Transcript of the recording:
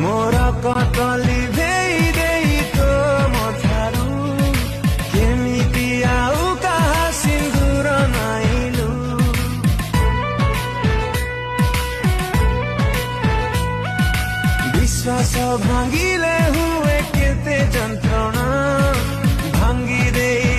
मोरा कतली भेई देई तो मथारू केमिति आउ कहा सिंदूर नाइलु विश्वास भांगिले हुए केते जंत्रणा भांगी देई